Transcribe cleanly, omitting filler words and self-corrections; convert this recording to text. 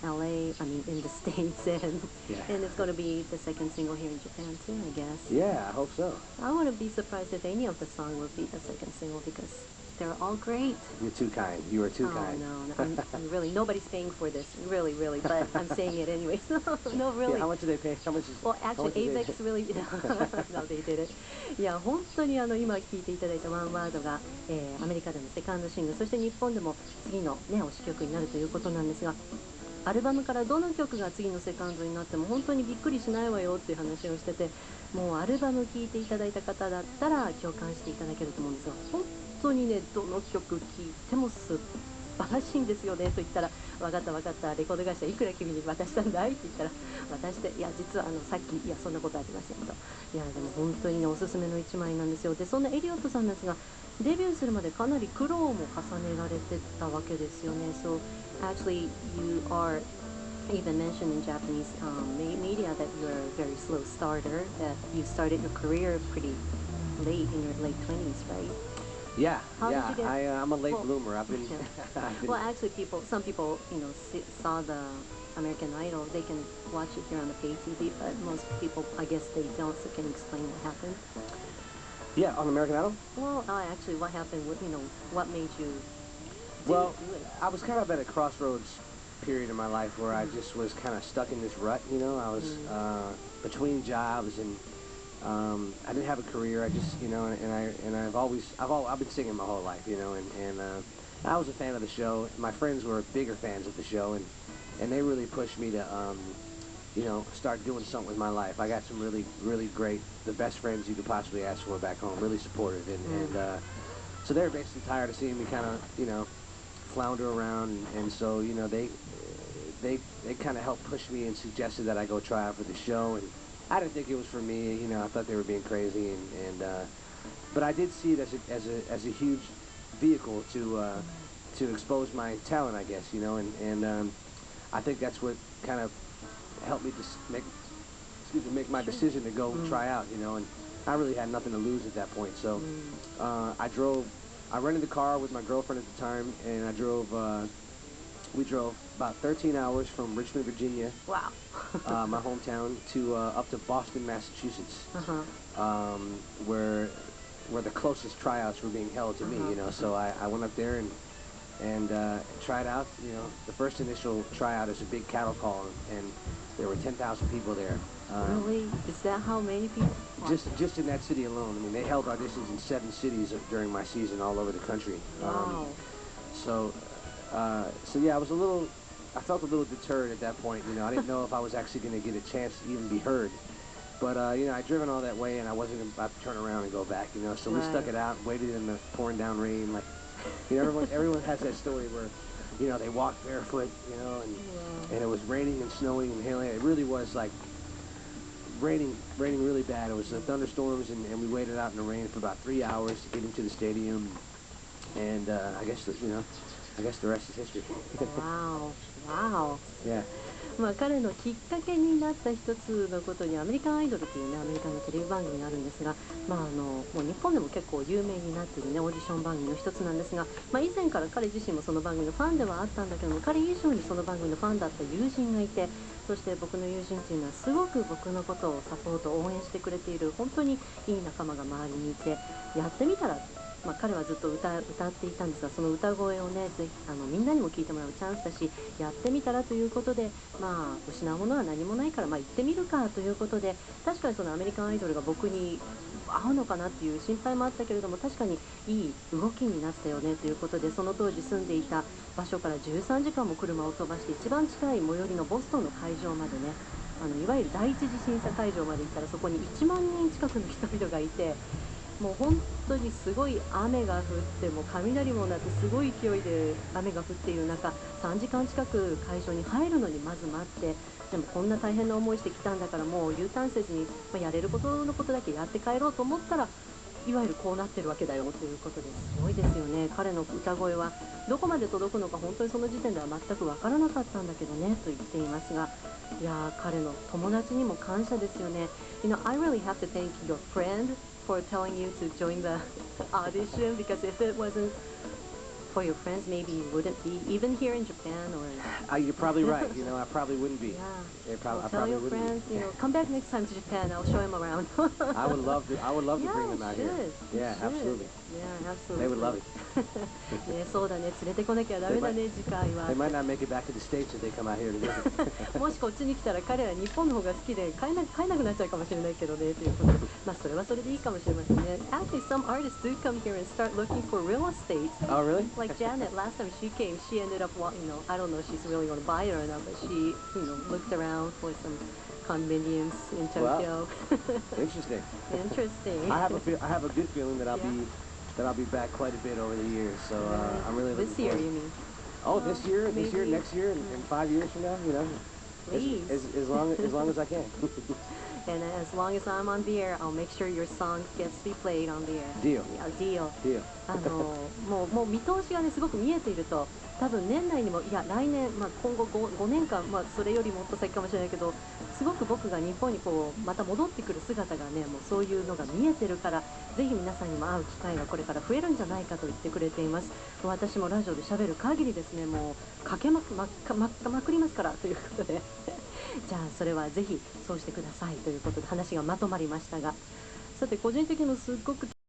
LA, I mean in the States, and Yeah. and it's going to be the second single here in Japan too, I guess. Yeah, I hope so. I wouldn't be surprised if any of the song would be the second single because they're all great. You're too kind. You are too Oh, kind. no, I'm really, nobody's paying for this, really, really, but I'm saying it anyway. No, really. Yeah, how much do they pay? How much is? Well, how actually, much did they AVEX really, no, they did it. いや、本当に今聴いていただいたワンワードが、アメリカでのセカンドシングル、そして日本でも次のね、推し曲になるということなんですが、アルバムからどの曲が次のセカンドになっても本当にびっくりしないわよっていう話をしてて、もうアルバム聴いていただいた方だったら共感していただけると思うんですが、本当にね、どの曲聴いても素晴らしいんですよねと言ったら、分かった分かった、レコード会社いくら君に渡したんだいって言ったら、渡して、いや実はさっき、いやそんなことありませんけど、いやでも本当にね、おすすめの一枚なんですよ。で、そんなエリオットさんですが、デビューするまでかなり苦労も重ねられてたわけですよね。So actually you are even mentioned in Japanese media that you're a very slow starter, that you started your career pretty late in your late 20s, right? Yeah, How did yeah. you get- I'm a late well, bloomer. I've been. I've been Well, actually, some people, saw the American Idol. They can watch it here on the pay TV, but most people, I guess, they don't. So, can you explain what happened? yeah, on American Idol. Well, actually, what happened? What made you Well, do it? I was kind of at a crossroads period in my life where I just was kind of stuck in this rut. I was between jobs and I didn't have a career. I just, I've been singing my whole life, and I was a fan of the show. My friends were bigger fans of the show, and they really pushed me to, start doing something with my life. I got some really, really great, the best friends you could possibly ask for back home, really supportive, and so they were basically tired of seeing me kind of, flounder around, and so, they kind of helped push me and suggested that I go try out for the show, and I didn't think it was for me. I thought they were being crazy, but I did see it as a huge vehicle to expose my talent, I guess, and I think that's what kind of helped me just make my decision to go try out, and I really had nothing to lose at that point. So I rented a car with my girlfriend at the time, and we drove about 13 hours from Richmond, Virginia, Wow. my hometown, to up to Boston, Massachusetts, where the closest tryouts were being held to me. So I went up there and tried out. The first initial tryout is a big cattle call, and there were 10,000 people there. Really? Is that how many people? Just in that city alone. I mean, they held auditions in 7 cities during my season all over the country. Wow. So yeah, I felt a little deterred at that point. I didn't know if I was actually going to get a chance to even be heard. But, I'd driven all that way, and I wasn't about to turn around and go back, So we stuck it out, waited in the pouring down rain. Like, everyone has that story where, they walked barefoot, and it was raining and snowing and hailing. It really was like raining really bad. It was thunderstorms, and we waited out in the rain for about 3 hours to get into the stadium. And I guess the rest is history. Wow. Wow. Yeah. 彼のきっかけになった一つのことにアメリカンアイドルというね、アメリカのテレビ番組があるんですが、もう日本でも結構有名になっているね、オーディション番組の一つなんですが、以前から彼自身もその番組のファンではあったんだけども、彼以上にその番組のファンだった友人がいて、そして僕の友人っていうのはすごく僕のことをサポート応援してくれている本当にいい仲間が周りにいて、やってみたら彼はずっと歌っていたんですが、その歌声をね、ぜひみんなにも聞いてもらうチャンスだし、やってみたらということで、失うものは何もないから、行ってみるかということで、確かにそのアメリカンアイドルが僕に合うのかなっていう心配もあったけれども、確かにいい動きになったよねということで、その当時住んでいた場所から13時間も車を飛ばして一番近い最寄りのボストンの会場までね、いわゆる第一次審査会場まで行ったら、そこに1万人近くの人々がいて、もう本当にすごい雨が降って、もう雷も鳴ってすごい勢いで雨が降っている中、3時間近く会場に入るのにまず待って、でもこんな大変な思いしてきたんだからもう U ターンせずに、やれることのことだけやって帰ろうと思ったら、いわゆるこうなってるわけだよということですごいですよね。彼の歌声はどこまで届くのか本当にその時点では全く分からなかったんだけどねと言っていますが、いや彼の友達にも感謝ですよね。I really have to thank your friend for telling you to join the audition, because if it wasn't for your friends, maybe you wouldn't be even here in Japan, or You're probably right. You know, I probably wouldn't be. yeah. I Well, tell probably your wouldn't friends, be. you know, come back next time to Japan. I'll show him around. I would love to. I would love to bring them out here. Yeah, should. absolutely. Yeah, absolutely. They would love it. ね、そうだね、連れてこなきゃダメだね、次回は。They might not make it back to the States if they come out here to visit. もしこっちに来たら彼ら日本の方が好きで買えなくなっちゃうかもしれないけどねということで、まあそれはそれでいいかもしれませんね。Actually, some artists do come here and start looking for real estate. Oh, really? Like Janet, last time she came, she ended up, you know, I don't know if she's really going to buy it or not, but she, you know, looked around for some condominiums in Tokyo. Interesting. Interesting. I have a good feeling that I'll be back quite a bit over the years. So I'm really looking This year, forward. you mean? Oh, this year, maybe. next year, and 5 years from now, you know, Please. as long as I can. And as long as I'm on the air, I'll make sure your song gets to be played on the air. Deal. Yeah, deal. Deal. もう見通しがねすごく見えていると、多分年内にもいや来年、まあ、今後 5年間、まあ、それよりもっと先かもしれないけど、すごく僕が日本にこうまた戻ってくる姿がねもうそういうのが見えてるから、ぜひ皆さんにも会う機会がこれから増えるんじゃないかと言ってくれています。私もラジオで喋る限りですね、もうかけまくりますからということでじゃあそれはぜひそうしてくださいということで話がまとまりましたが、さて個人的にもすっごく